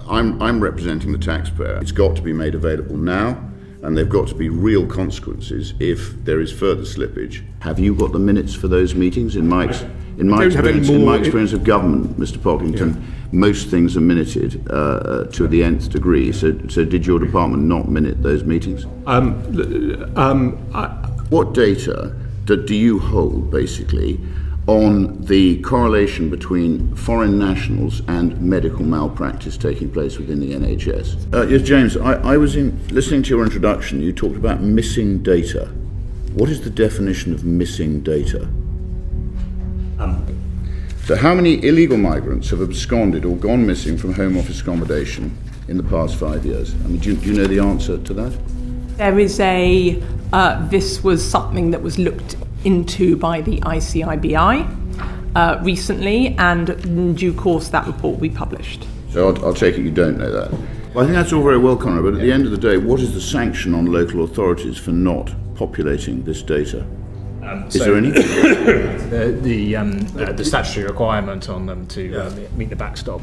I'm representing the taxpayer. It's got to be made available now, and they've got to be real consequences if there is further slippage. Have you got the minutes for those meetings? In my experience of government, Mr. Pocklington, most things are minuted to the nth degree. So did your department not minute those meetings? What data do you hold, basically, on the correlation between foreign nationals and medical malpractice taking place within the NHS? Yes, James, I was listening to your introduction. You talked about missing data. What is the definition of missing data? So how many illegal migrants have absconded or gone missing from Home Office accommodation in the past 5 years? I mean, do you know the answer to that? There is this was something that was looked into by the ICIBI recently, and in due course that report will be published. So I'll take it you don't know that. Well, I think that's all very well, Conrad, but at the end of the day, what is the sanction on local authorities for not populating this data? Is there any? The statutory requirement on them to meet the backstop.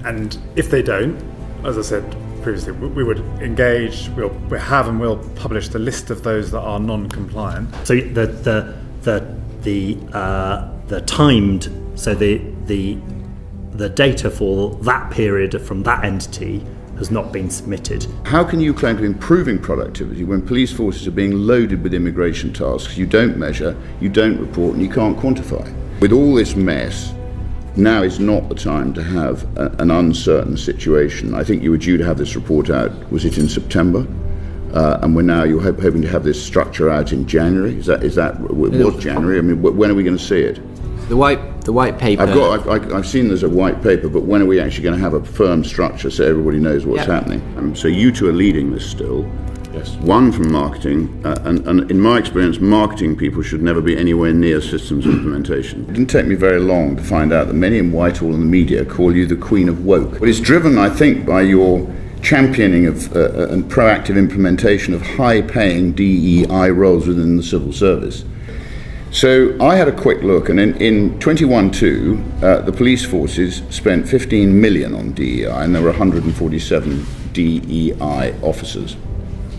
And if they don't, as I said previously, we would engage, we have and will publish the list of those that are non-compliant. So the timed, so the data for that period from that entity has not been submitted. How can you claim to be improving productivity when police forces are being loaded with immigration tasks you don't measure, you don't report, and you can't quantify? With all this mess, now is not the time to have an uncertain situation. I think you were due to have this report out, was it in September? And you're hoping to have this structure out in January? Is that was January? I mean, when are we going to see it? The white paper. I've seen there's a white paper, but when are we actually going to have a firm structure so everybody knows what's happening? So you two are leading this still. Yes. One from marketing, and in my experience, marketing people should never be anywhere near systems implementation. It didn't take me very long to find out that many in Whitehall and the media call you the Queen of Woke. But it's driven, I think, by your championing of and proactive implementation of high-paying DEI roles within the civil service. So I had a quick look, and in 21-2, the police forces spent 15 million on DEI, and there were 147 DEI officers.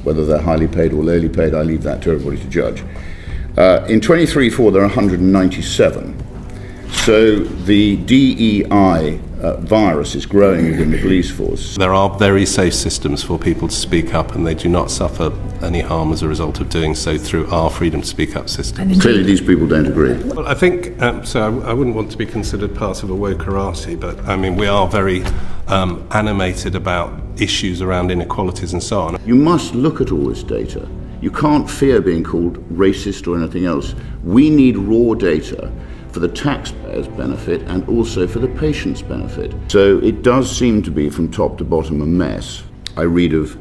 Whether they're highly paid or lowly paid, I leave that to everybody to judge. In 23-4, there are 197. So the DEI virus is growing within the police force. There are very safe systems for people to speak up, and they do not suffer any harm as a result of doing so through our freedom to speak up system. Clearly these people don't agree. Well, I think, so I wouldn't want to be considered part of a wokerati, but I mean, we are very animated about issues around inequalities and so on. You must look at all this data. You can't fear being called racist or anything else. We need raw data for the taxpayers' benefit and also for the patient's benefit. So it does seem to be from top to bottom a mess. I read of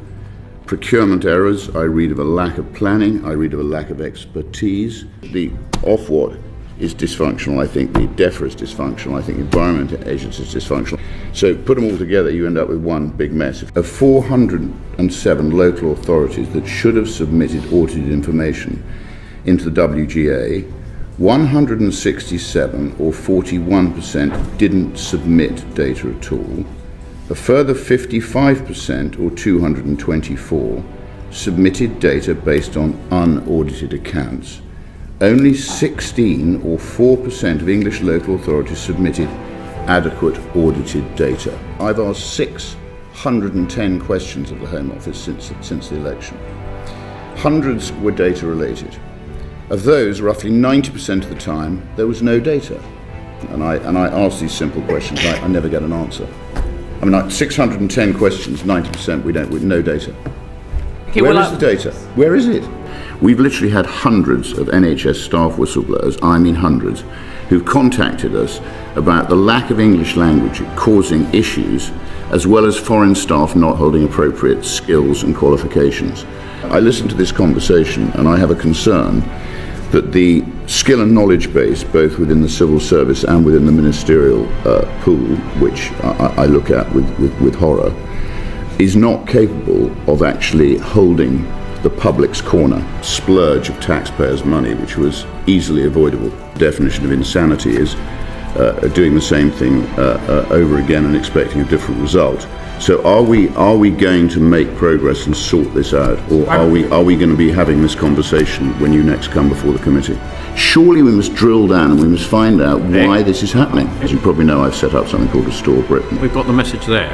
procurement errors, I read of a lack of planning, I read of a lack of expertise. The Ofwat is dysfunctional, I think the DEFRA is dysfunctional, I think the Environment Agency is dysfunctional. So put them all together, you end up with one big mess. Of 407 local authorities that should have submitted audited information into the WGA, 167 or 41% didn't submit data at all. A further 55% or 224 submitted data based on unaudited accounts. Only 16 or 4% of English local authorities submitted adequate audited data. I've asked 610 questions of the Home Office since the election. Hundreds were data related. Of those, roughly 90% of the time, there was no data. And I ask these simple questions, I never get an answer. I mean, 610 questions, 90% with no data. Okay, Where is the data? Where is it? We've literally had hundreds of NHS staff whistleblowers, I mean hundreds, who've contacted us about the lack of English language causing issues, as well as foreign staff not holding appropriate skills and qualifications. I listened to this conversation and I have a concern that the skill and knowledge base, both within the civil service and within the ministerial pool, which I look at with horror, is not capable of actually holding the public's corner. Splurge of taxpayers' money, which was easily avoidable. The definition of insanity is doing the same thing over again and expecting a different result. So are we going to make progress and sort this out, or are we going to be having this conversation when you next come before the committee? Surely we must drill down and we must find out why this is happening. As you probably know, I've set up something called Restore Britain. We've got the message there.